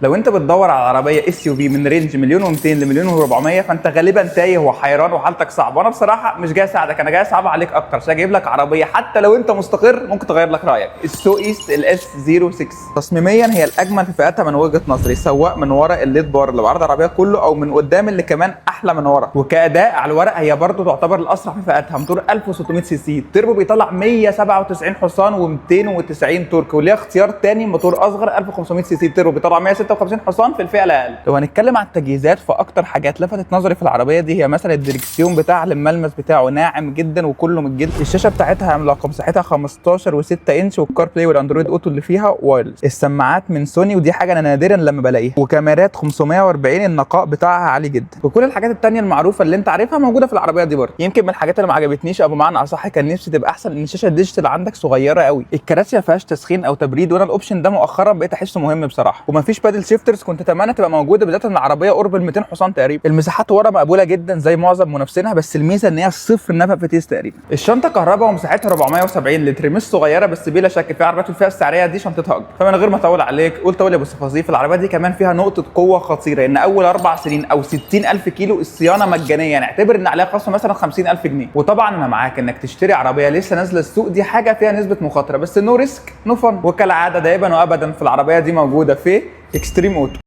لو انت بتدور على عربيه اس يو في من رينج مليون و200 لمليون و400 فانت غالبا تايه وحيران وحالتك صعبه، وانا بصراحه مش جاي اساعدك، انا جاي اصعب عليك اكتر عشان اجيب لك عربيه حتى لو انت مستقر ممكن تغير لك رايك. السو ايست الاس 06 تصميميا هي الاجمل في فئاتها من وجهه نظري، سواء من ورا الليد بار اللي بعرض العربيه كله او من قدام اللي كمان احلى من ورا. وكاداء على الورق هي برضه تعتبر الاسرع في فئاتها، موتور 1600 سي سي، التربو بيطلع 197 حصان و290 تورك، وليها اختيار تاني موتور اصغر 1500 سي سي، التربو بيطلع 156 حصان في الفئه الاقل. لو هنتكلم عن التجهيزات فاكتر حاجات لفتت نظري في العربيه دي هي مثلا الدركسيون بتاع الملمس بتاعه ناعم جدا وكله من الجلد، الشاشه بتاعتها عملاقه مساحتها 15 و6 انش، والكار بلاي والاندرويد اوتو اللي فيها وايرلس، السماعات من سوني ودي حاجه انا نادرا لما بلاقيها، وكاميرات 540 النقاء بتاعها عالي جدا، وكل الحاجات التانيه المعروفه اللي انت عارفها موجوده في العربيه دي برضه. يمكن من الحاجات اللي ما عجبتنيش او بمعنى اصح كان نفسي تبقى احسن ان الشاشه الديجيتال عندك صغيره قوي، الكراسي ما فيهاش تسخين او تبريد، وانا الاوبشن ده مؤخرا بقيت احسه مهم بصراحه، ومفيش بادل شيفترز كنت اتمنى تبقى موجوده، بالذات ان العربيه قرب ال 200 حصان تقريبا. المساحات ورا مقبوله جدا زي معظم منافسينها، بس الميزه ان هي صفر نفق فتيس تقريبا. الشنطه كهرباء ومساحتها 470 لتر، مش صغيره بس بلا شك في عربيات الفئه السعريه دي شنطتها اكبر. فمن غير ما اطول عليك قلت اقول يا ابو الصفاصيف العربيه دي كمان فيها نقطه قوه خطيره، ان اول 4 سنين او 60000 كيلو الصيانه مجانيه، نعتبر ان عليها خصم مثلا 50000 جنيه. وطبعا انا معاك انك تشتري عربيه لسه نازله السوق دي حاجه فيها نسبه مخاطره، بس نو ريسك نو فن، وكالعاده دائما وابدا في العربيه دي موجوده في اكستريم اوتو.